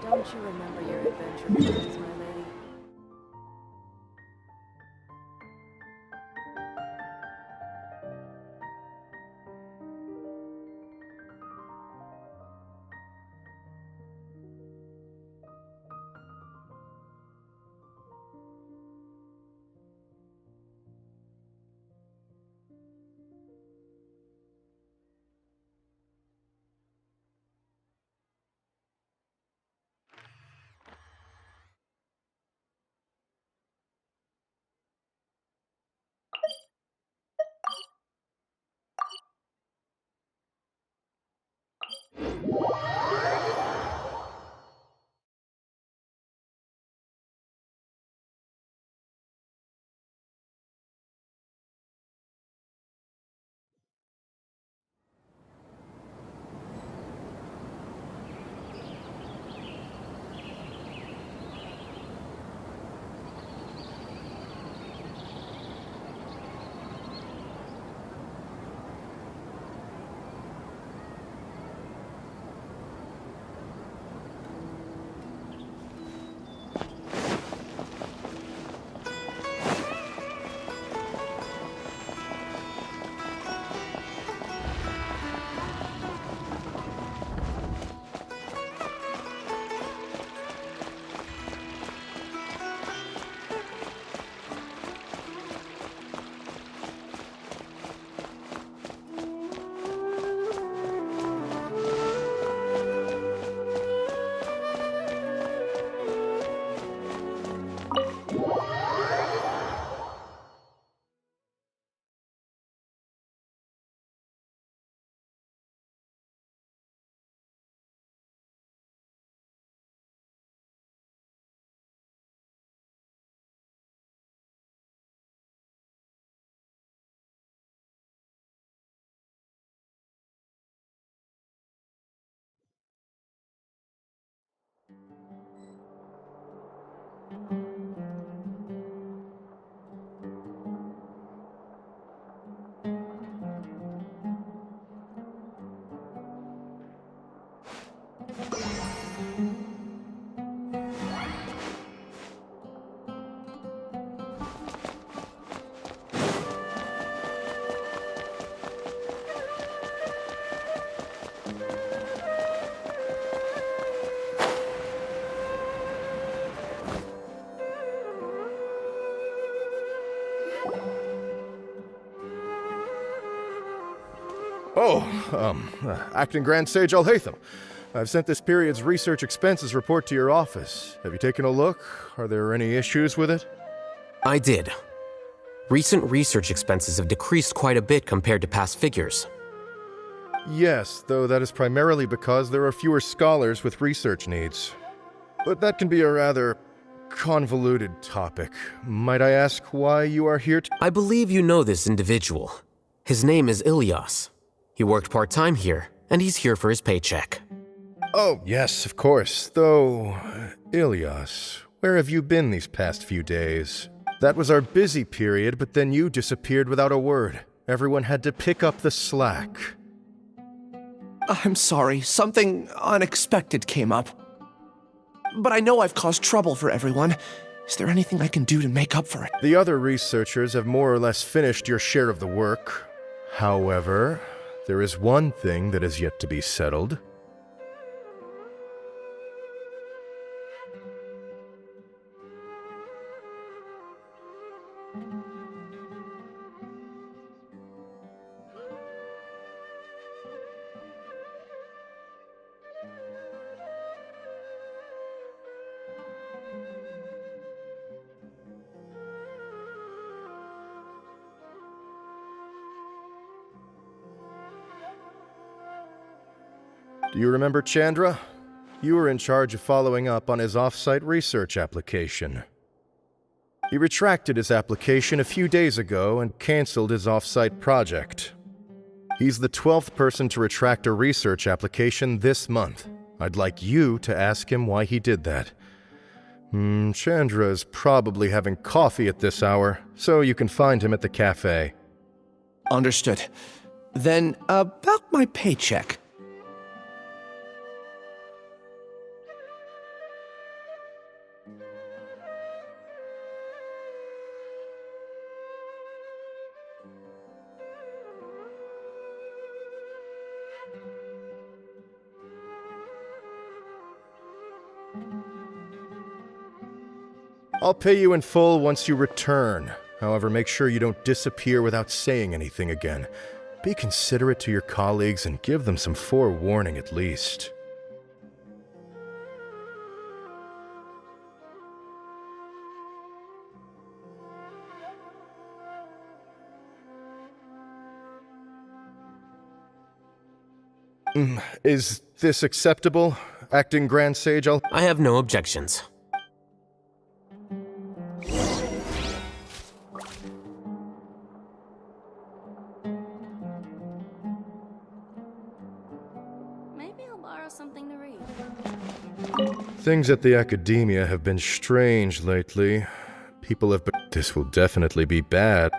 Don't you remember your adventure plans, my lady? Acting Grand Sage Alhacén. I've sent this period's research expenses report to your office. Have you taken a look? Are there any issues with it? I did. Recent research expenses have decreased quite a bit compared to past figures. Yes, though that is primarily because there are fewer scholars with research needs. But that can be a rather convoluted topic. Might I ask why you are here I believe you know this individual. His name is Ilias. He worked part-time here, and he's here for his paycheck. Oh, yes, of course. Though, Ilias, where have you been these past few days? That was our busy period, but then you disappeared without a word. Everyone had to pick up the slack. I'm sorry, something unexpected came up. But I know I've caused trouble for everyone. Is there anything I can do to make up for it? The other researchers have more or less finished your share of the work. However, there is one thing that is yet to be settled. Do you remember Chandra? You were in charge of following up on his off-site research application. He retracted his application a few days ago and canceled his off-site project. He's the 12th person to retract a research application this month. I'd like you to ask him why he did that. Chandra is probably having coffee at this hour, so you can find him at the cafe. Understood. Then, about my paycheck. I'll pay you in full once you return. However, make sure you don't disappear without saying anything again. Be considerate to your colleagues and give them some forewarning at least. Is this acceptable, Acting Grand Sage? I have no objections. Maybe I'll borrow something to read. Things at the academia have been strange lately. People have been... This will definitely be bad.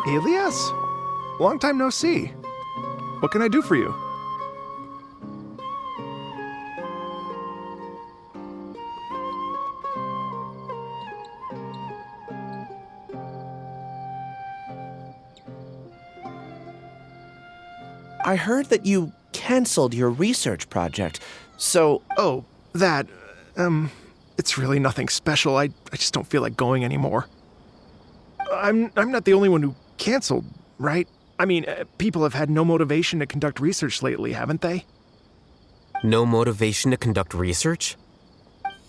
Elias? Long time no see. What can I do for you? I heard that you canceled your research project, so... Oh, that... it's really nothing special. I just don't feel like going anymore. I'm not the only one who canceled, right? I mean, people have had no motivation to conduct research lately, haven't they? No motivation to conduct research?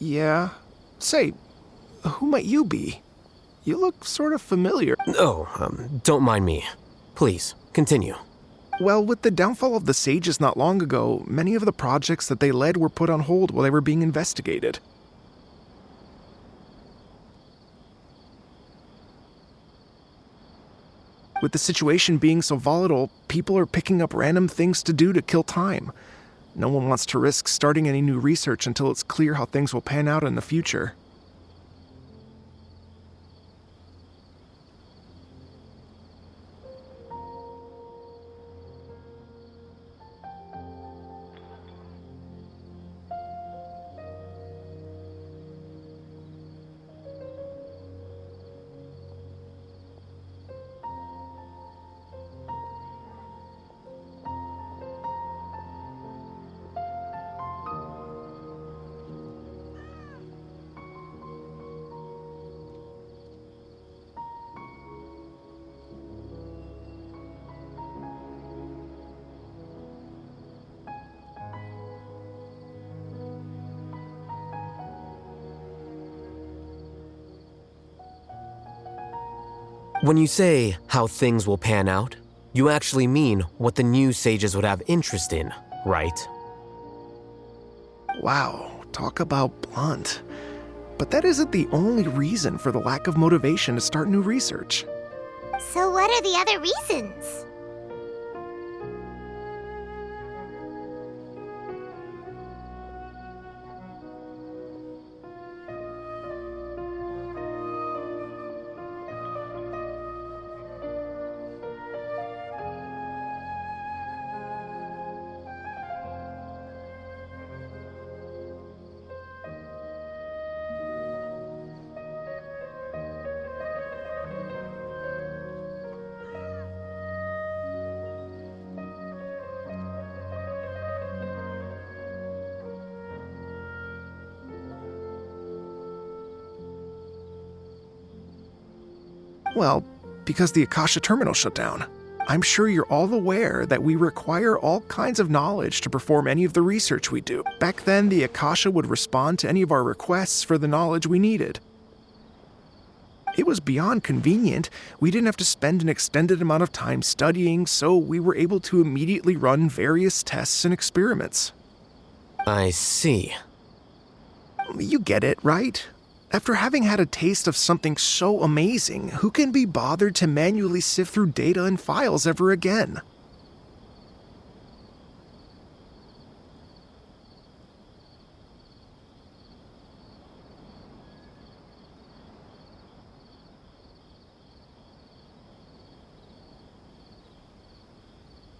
Yeah. Say, who might you be? You look sort of familiar. Oh, don't mind me. Please, continue. Well, with the downfall of the Sages not long ago, many of the projects that they led were put on hold while they were being investigated. With the situation being so volatile, people are picking up random things to do to kill time. No one wants to risk starting any new research until it's clear how things will pan out in the future. When you say how things will pan out, you actually mean what the new sages would have interest in, right? Wow, talk about blunt. But that isn't the only reason for the lack of motivation to start new research. So what are the other reasons? Well, because the Akasha terminal shut down. I'm sure you're all aware that we require all kinds of knowledge to perform any of the research we do. Back then, the Akasha would respond to any of our requests for the knowledge we needed. It was beyond convenient. We didn't have to spend an extended amount of time studying, so we were able to immediately run various tests and experiments. I see. You get it, right? After having had a taste of something so amazing, who can be bothered to manually sift through data and files ever again?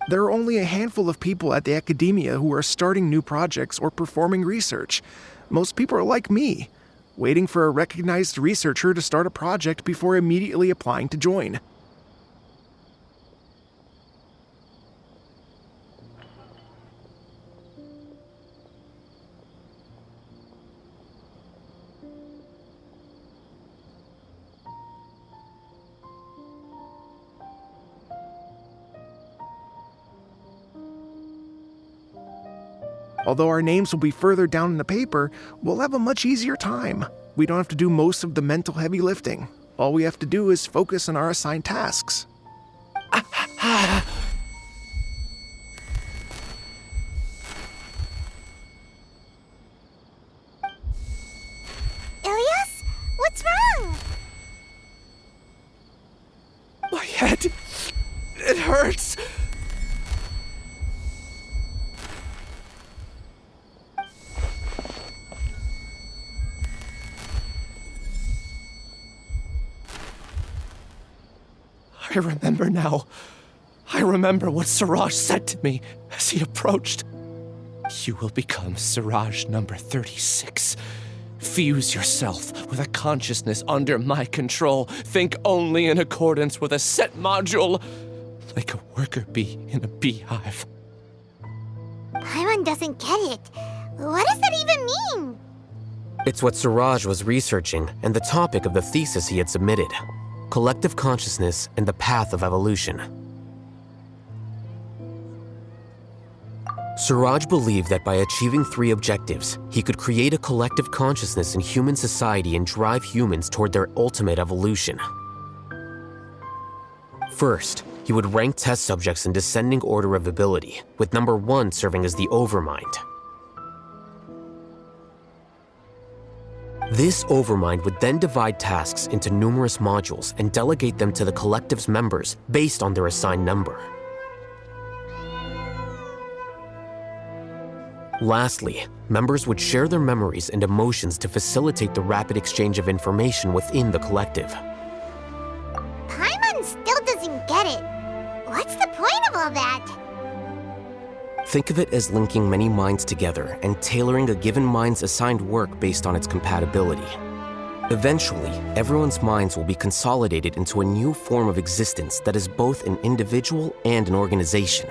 There are only a handful of people at the academia who are starting new projects or performing research. Most people are like me, waiting for a recognized researcher to start a project before immediately applying to join. Although our names will be further down in the paper, we'll have a much easier time. We don't have to do most of the mental heavy lifting. All we have to do is focus on our assigned tasks. Ilias? What's wrong? My head, it hurts. I remember now. I remember what Siraj said to me as he approached. You will become Siraj number 36. Fuse yourself with a consciousness under my control. Think only in accordance with a set module, like a worker bee in a beehive. Paimon doesn't get it. What does that even mean? It's what Siraj was researching and the topic of the thesis he had submitted: collective consciousness and the path of evolution. Siraj believed that by achieving 3 objectives, he could create a collective consciousness in human society and drive humans toward their ultimate evolution. First, he would rank test subjects in descending order of ability, with number 1 serving as the overmind. This overmind would then divide tasks into numerous modules and delegate them to the collective's members based on their assigned number. Lastly, members would share their memories and emotions to facilitate the rapid exchange of information within the collective. Paimon still doesn't get it. What's the point of all that? Think of it as linking many minds together and tailoring a given mind's assigned work based on its compatibility. Eventually, everyone's minds will be consolidated into a new form of existence that is both an individual and an organization.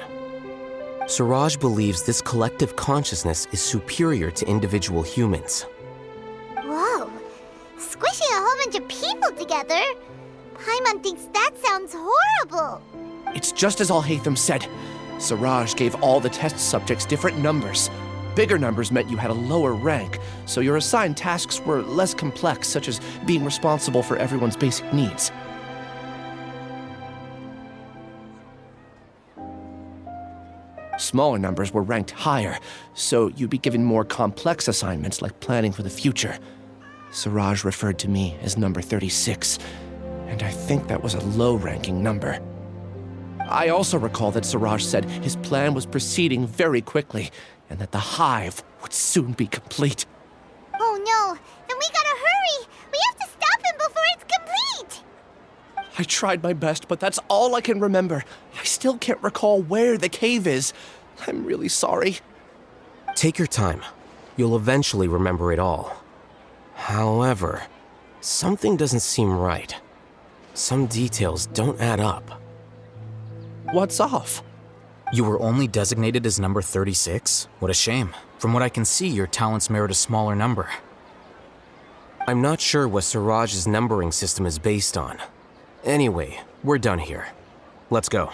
Siraj believes this collective consciousness is superior to individual humans. Whoa. Squishing a whole bunch of people together? Paimon thinks that sounds horrible. It's just as Alhacén said. Siraj gave all the test subjects different numbers. Bigger numbers meant you had a lower rank, so your assigned tasks were less complex, such as being responsible for everyone's basic needs. Smaller numbers were ranked higher, so you'd be given more complex assignments like planning for the future. Siraj referred to me as number 36, and I think that was a low-ranking number. I also recall that Siraj said his plan was proceeding very quickly, and that the hive would soon be complete. Oh no, then we gotta hurry! We have to stop him before it's complete! I tried my best, but that's all I can remember. I still can't recall where the cave is. I'm really sorry. Take your time. You'll eventually remember it all. However, something doesn't seem right. Some details don't add up. What's off? You were only designated as number 36? What a shame. From what I can see, your talents merit a smaller number. I'm not sure what Siraj's numbering system is based on. Anyway, we're done here. Let's go.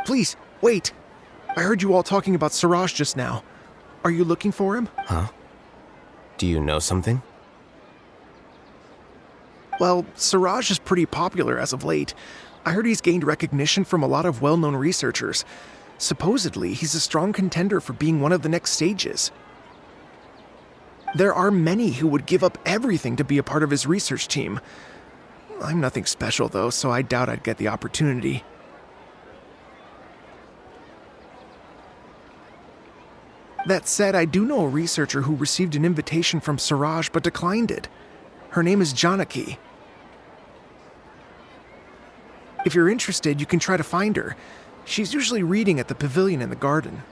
Please, wait. I heard you all talking about Siraj just now. Are you looking for him? Huh? Do you know something? Well, Siraj is pretty popular as of late. I heard he's gained recognition from a lot of well-known researchers. Supposedly, he's a strong contender for being one of the next sages. There are many who would give up everything to be a part of his research team. I'm nothing special, though, so I doubt I'd get the opportunity. That said, I do know a researcher who received an invitation from Siraj but declined it. Her name is Janaki. If you're interested, you can try to find her. She's usually reading at the pavilion in the garden.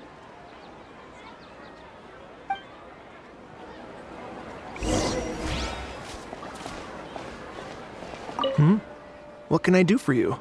What can I do for you?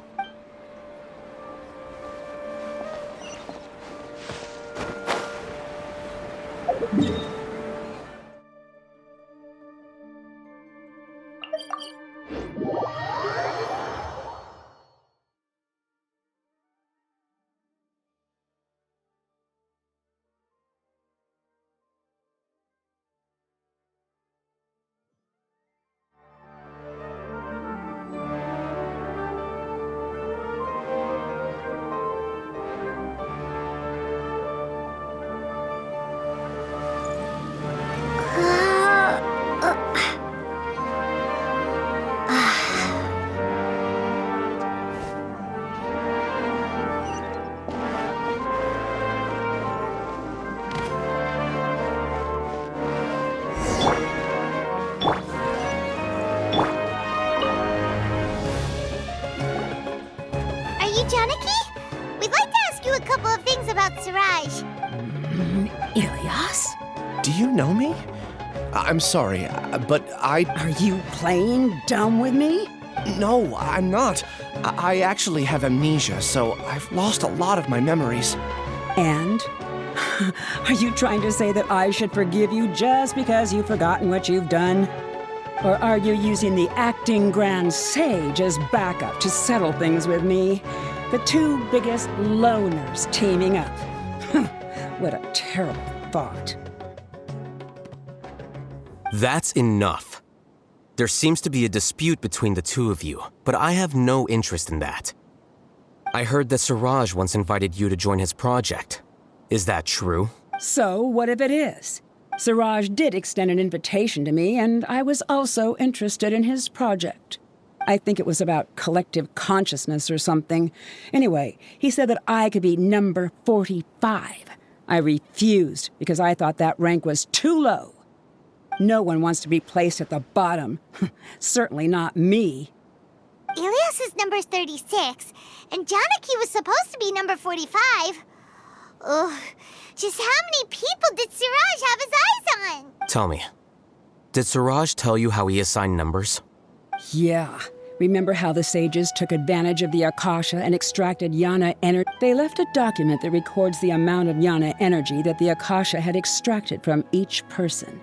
Ilias? Do you know me? I'm sorry, but I... Are you playing dumb with me? No, I'm not. I actually have amnesia, so I've lost a lot of my memories. And? Are you trying to say that I should forgive you just because you've forgotten what you've done? Or are you using the acting grand sage as backup to settle things with me? The two biggest loners teaming up. What a terrible thought. That's enough. There seems to be a dispute between the two of you, but I have no interest in that. I heard that Siraj once invited you to join his project. Is that true? So, what if it is? Siraj did extend an invitation to me, and I was also interested in his project. I think it was about collective consciousness or something. Anyway, he said that I could be number 45. I refused because I thought that rank was too low. No one wants to be placed at the bottom. Certainly not me. Ilias is number 36, and Janaki was supposed to be number 45. Ugh, just how many people did Siraj have his eyes on? Tell me, did Siraj tell you how he assigned numbers? Yeah. Remember how the sages took advantage of the Akasha and extracted Yana energy? They left a document that records the amount of Yana energy that the Akasha had extracted from each person.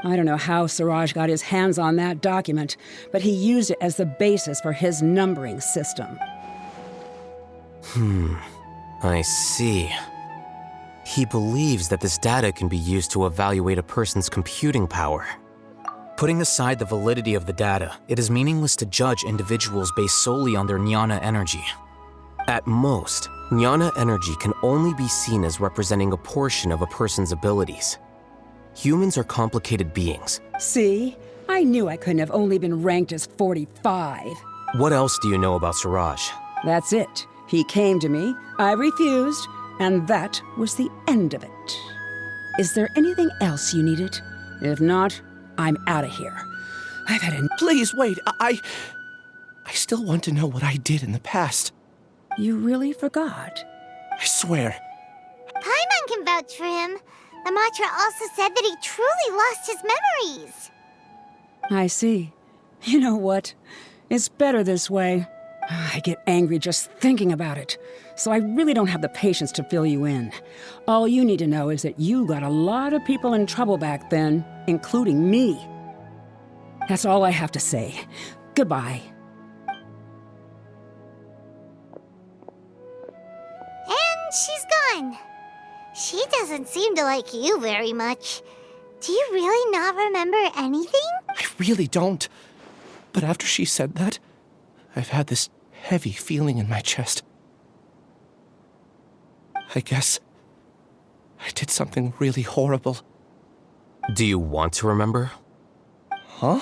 I don't know how Siraj got his hands on that document, but he used it as the basis for his numbering system. I see. He believes that this data can be used to evaluate a person's computing power. Putting aside the validity of the data, it is meaningless to judge individuals based solely on their jnana energy. At most, jnana energy can only be seen as representing a portion of a person's abilities. Humans are complicated beings. See? I knew I couldn't have only been ranked as 45. What else do you know about Suraj? That's it. He came to me, I refused, and that was the end of it. Is there anything else you needed? If not, I'm out of here. I've had Please, wait. I still want to know what I did in the past. You really forgot? I swear. Paimon can vouch for him. The mantra also said that he truly lost his memories. I see. You know what? It's better this way. I get angry just thinking about it, so I really don't have the patience to fill you in. All you need to know is that you got a lot of people in trouble back then, including me. That's all I have to say. Goodbye. And she's gone. She doesn't seem to like you very much. Do you really not remember anything? I really don't. But after she said that, I've had this heavy feeling in my chest. I guess I did something really horrible. Do you want to remember? Huh?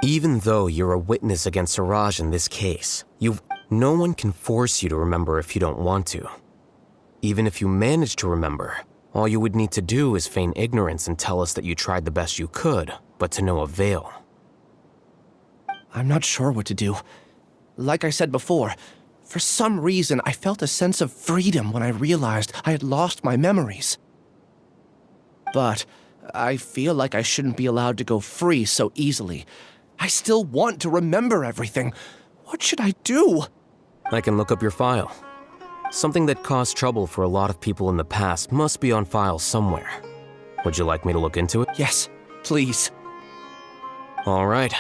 Even though you're a witness against Suraj in this case, no one can force you to remember if you don't want to. Even if you manage to remember, all you would need to do is feign ignorance and tell us that you tried the best you could, but to no avail. I'm not sure what to do. Like I said before, for some reason I felt a sense of freedom when I realized I had lost my memories. But I feel like I shouldn't be allowed to go free so easily. I still want to remember everything. What should I do? I can look up your file. Something that caused trouble for a lot of people in the past must be on file somewhere. Would you like me to look into it? Yes, please. All right,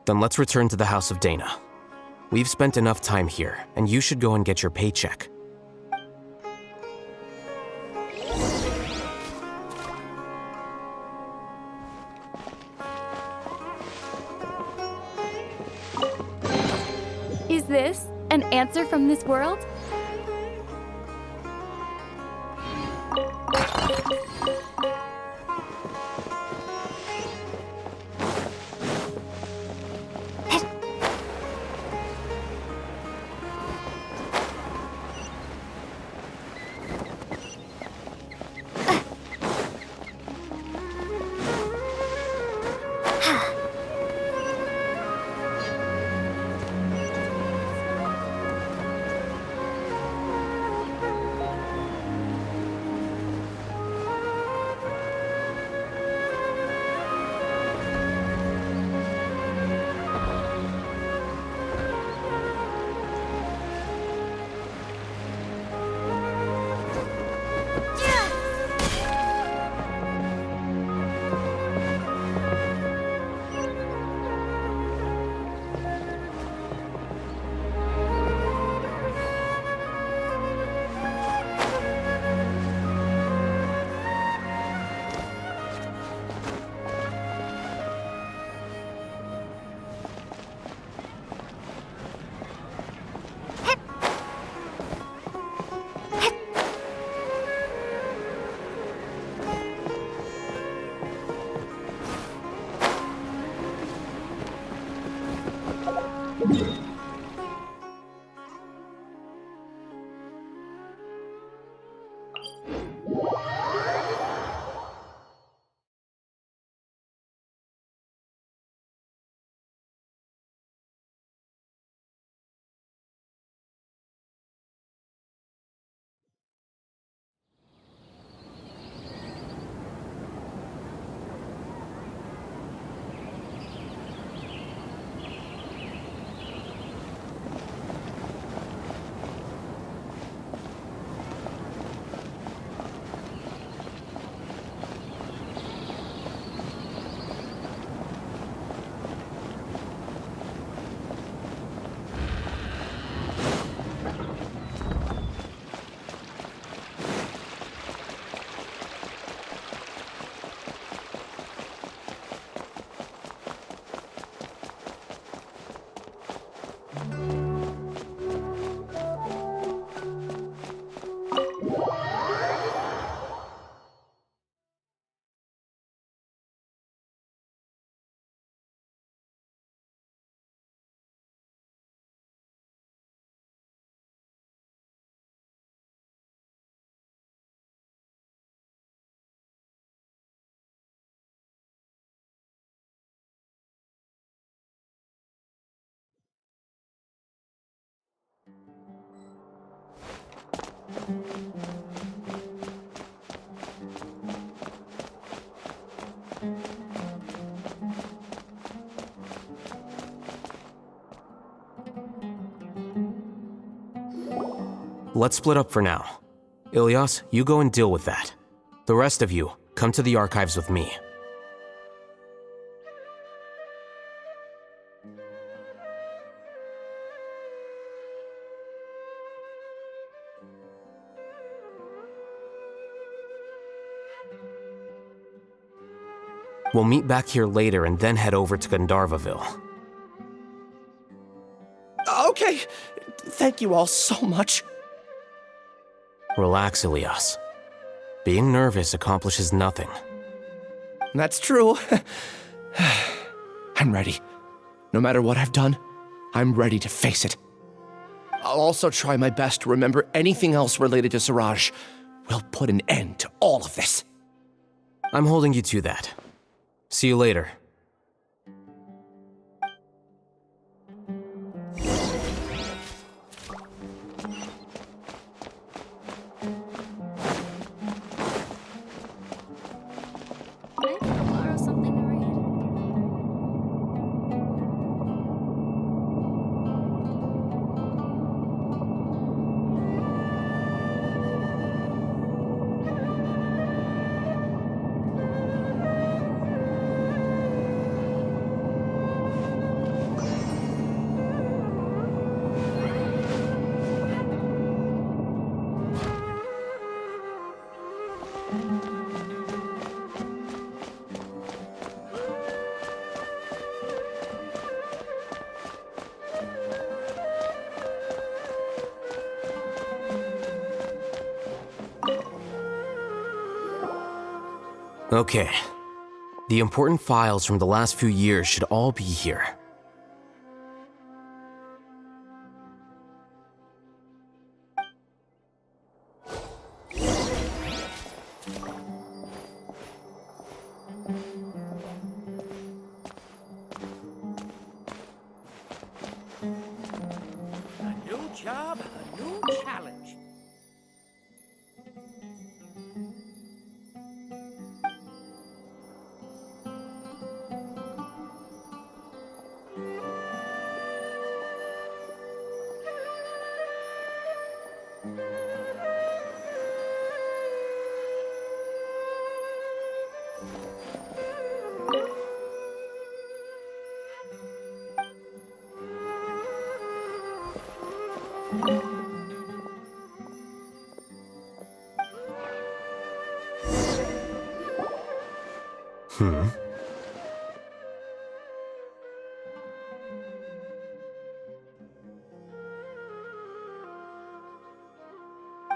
then let's return to the House of Dana. We've spent enough time here, and you should go and get your paycheck. Is this an answer from this world? Let's split up for now. Ilyas, you go and deal with that. The rest of you, come to the archives with me. We'll meet back here later and then head over to Gandharvaville. Okay, thank you all so much. Relax, Ilyas. Being nervous accomplishes nothing. That's true. I'm ready. No matter what I've done, I'm ready to face it. I'll also try my best to remember anything else related to Siraj. We'll put an end to all of this. I'm holding you to that. See you later. I can borrow something to read. Okay. The important files from the last few years should all be here. A new job, a new challenge.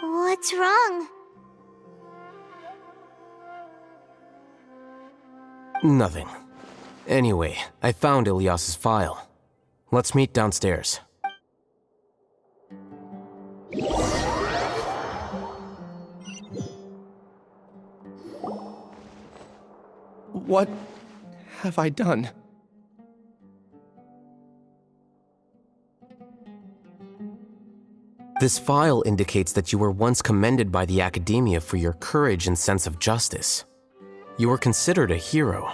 What's wrong? Nothing. Anyway, I found Ilyas's file. Let's meet downstairs. What have I done? This file indicates that you were once commended by the Academia for your courage and sense of justice. You were considered a hero.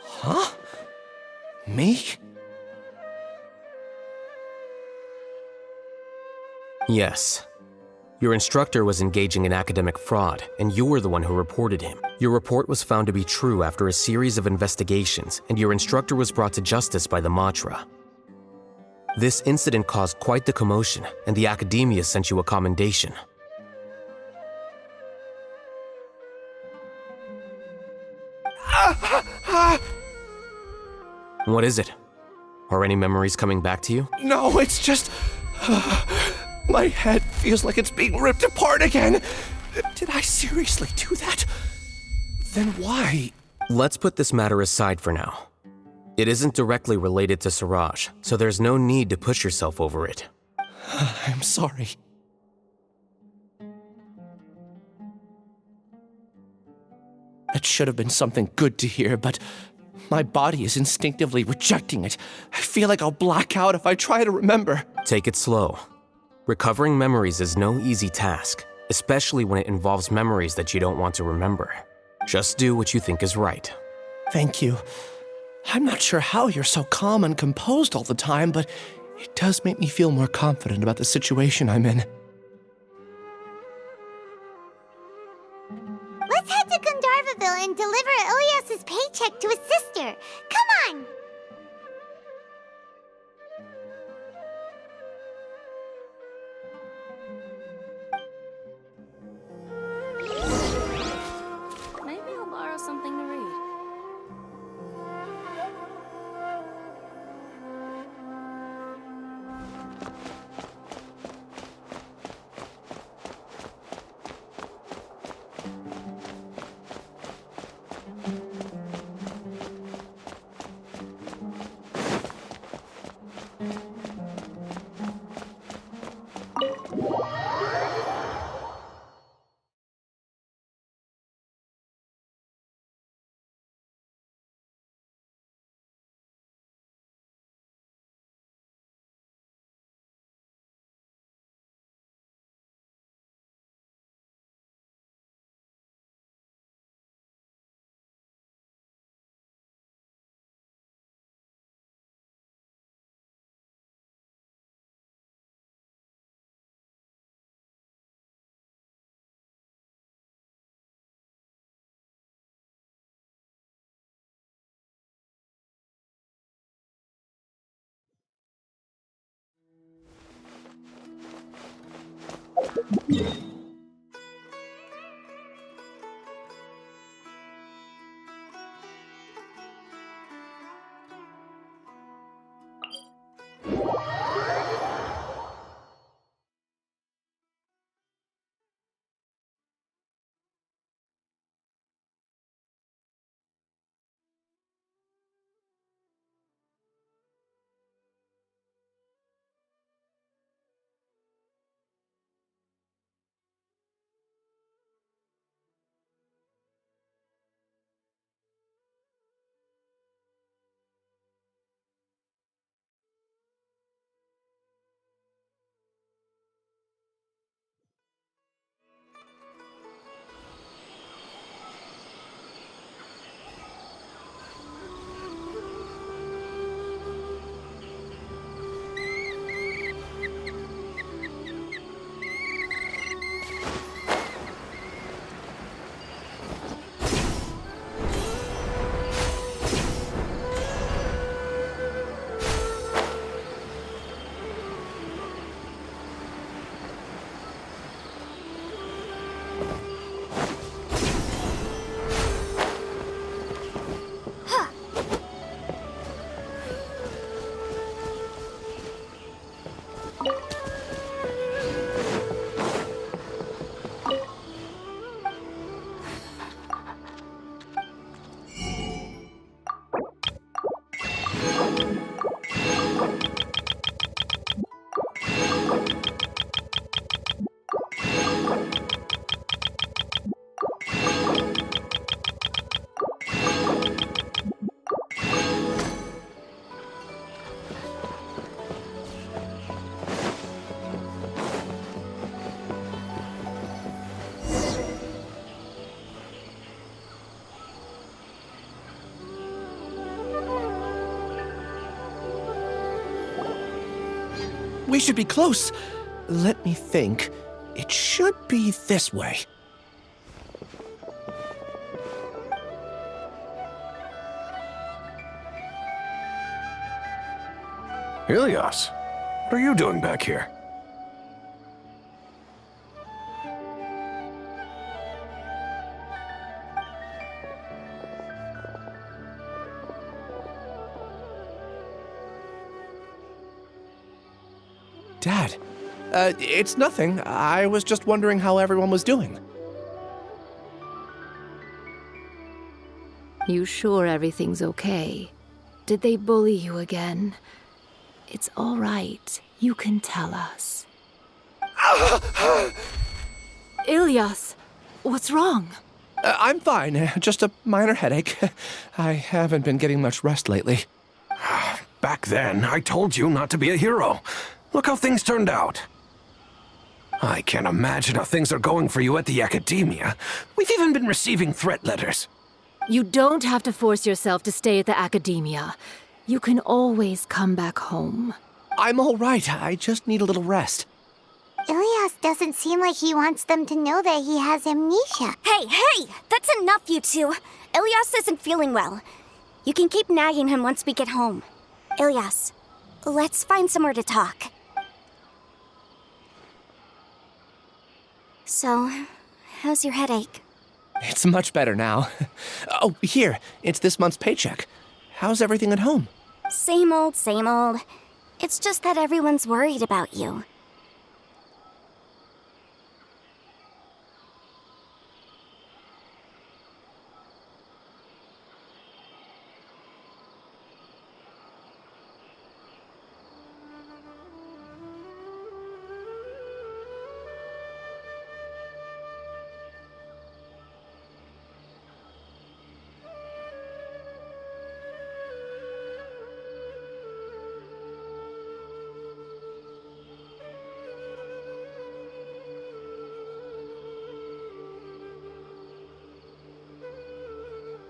Huh? Me? Yes. Your instructor was engaging in academic fraud, and you were the one who reported him. Your report was found to be true after a series of investigations, and your instructor was brought to justice by the Matra. This incident caused quite the commotion, and the Academia sent you a commendation. What is it? Are any memories coming back to you? No, it's just... my head feels like it's being ripped apart again. Did I seriously do that? Then why? Let's put this matter aside for now. It isn't directly related to Siraj, so there's no need to push yourself over it. I'm sorry. That should have been something good to hear, but my body is instinctively rejecting it. I feel like I'll black out if I try to remember. Take it slow. Recovering memories is no easy task, especially when it involves memories that you don't want to remember. Just do what you think is right. Thank you. I'm not sure how you're so calm and composed all the time, but it does make me feel more confident about the situation I'm in. Let's head to Gandharvaville and deliver Ilyas's paycheck to his sister. Come on! Maybe I'll borrow something to read. We should be close. Let me think. It should be this way. Ilyas, what are you doing back here? Dad, it's nothing. I was just wondering how everyone was doing. You sure everything's okay? Did they bully you again? It's all right. You can tell us. Ilyas, what's wrong? I'm fine. Just a minor headache. I haven't been getting much rest lately. Back then, I told you not to be a hero. Look how things turned out. I can't imagine how things are going for you at the academia. We've even been receiving threat letters. You don't have to force yourself to stay at the academia. You can always come back home. I'm all right. I just need a little rest. Ilias doesn't seem like he wants them to know that he has amnesia. Hey! That's enough, you two. Ilias isn't feeling well. You can keep nagging him once we get home. Ilias, let's find somewhere to talk. So, how's your headache? It's much better now. Oh, here. It's this month's paycheck. How's everything at home? Same old, same old. It's just that everyone's worried about you.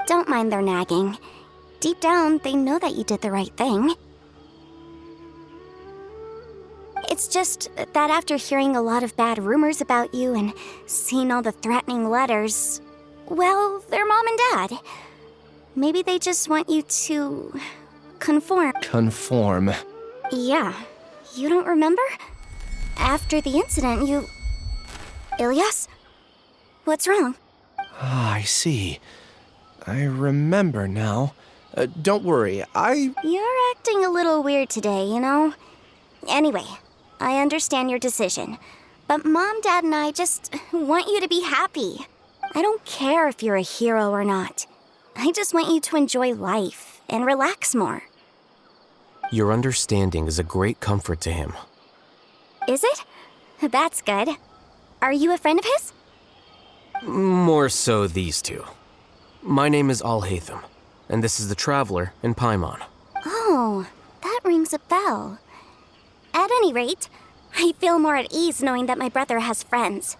Don't mind their nagging. Deep down, they know that you did the right thing. It's just that after hearing a lot of bad rumors about you and seeing all the threatening letters, well, they're mom and dad. Maybe they just want you to conform. Conform. Yeah. You don't remember? After the incident, you... Ilias? What's wrong? Ah, I see. I remember now. Don't worry, You're acting a little weird today, you know? Anyway, I understand your decision. But Mom, Dad, and I just want you to be happy. I don't care if you're a hero or not. I just want you to enjoy life and relax more. Your understanding is a great comfort to him. Is it? That's good. Are you a friend of his? More so these two. My name is Alhacén, and this is the Traveler in Paimon. Oh, that rings a bell. At any rate, I feel more at ease knowing that my brother has friends.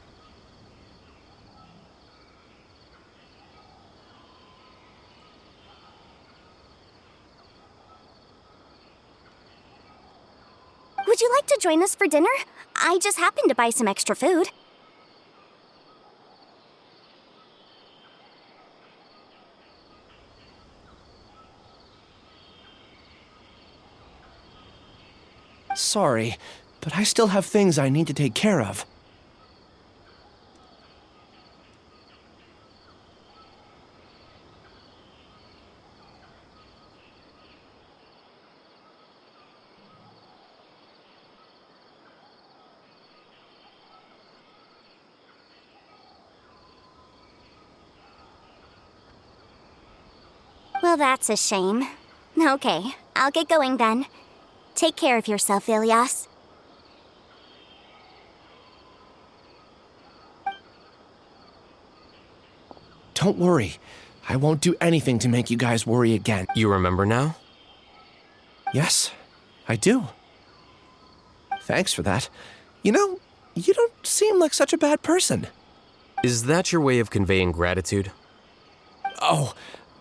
Would you like to join us for dinner? I just happened to buy some extra food. Sorry, but I still have things I need to take care of. Well, that's a shame. Okay, I'll get going then. Take care of yourself, Ilias. Don't worry. I won't do anything to make you guys worry again. You remember now? Yes, I do. Thanks for that. You know, you don't seem like such a bad person. Is that your way of conveying gratitude? Oh,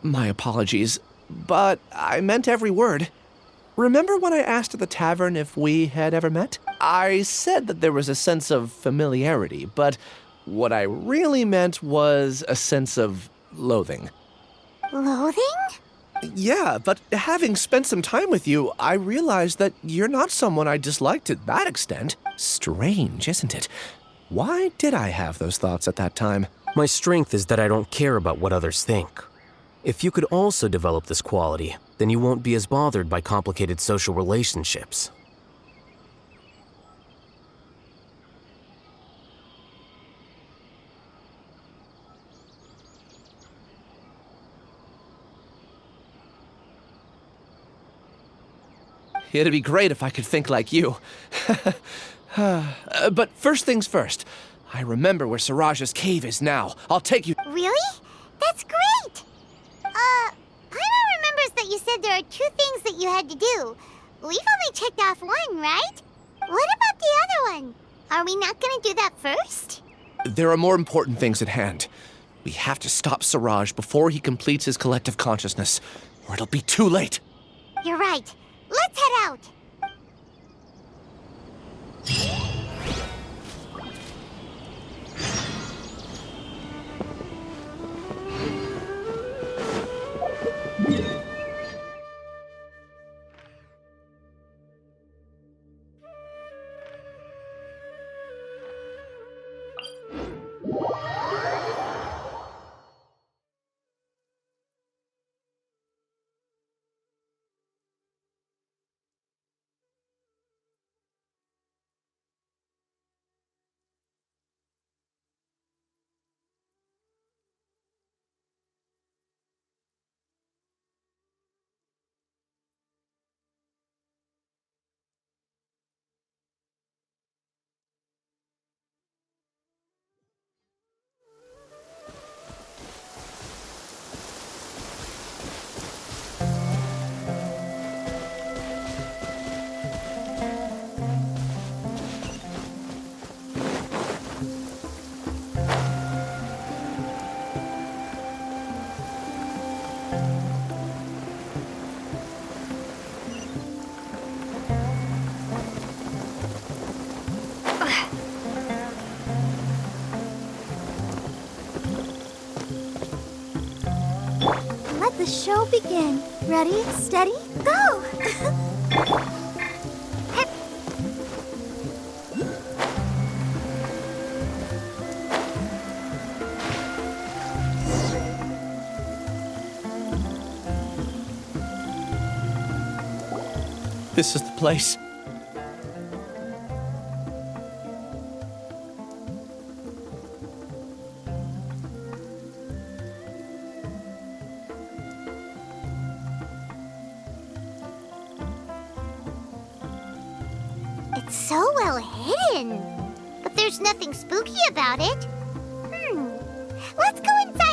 my apologies. But I meant every word. Remember when I asked at the tavern if we had ever met? I said that there was a sense of familiarity, but what I really meant was a sense of loathing. Loathing? Yeah, but having spent some time with you, I realized that you're not someone I dislike to that extent. Strange, isn't it? Why did I have those thoughts at that time? My strength is that I don't care about what others think. If you could also develop this quality, then you won't be as bothered by complicated social relationships. It'd be great if I could think like you. But first things first. I remember where Siraj's cave is now. I'll take you... Really? That's great! Paimon remembers that you said there are 2 things that you had to do. We've only checked off one, right? What about the other one? Are we not gonna do that first? There are more important things at hand. We have to stop Siraj before he completes his collective consciousness, or it'll be too late. You're right. Let's head out. Let the show begin. Ready, steady, go! This is the place. It's so well hidden. But there's nothing spooky about it. Let's go inside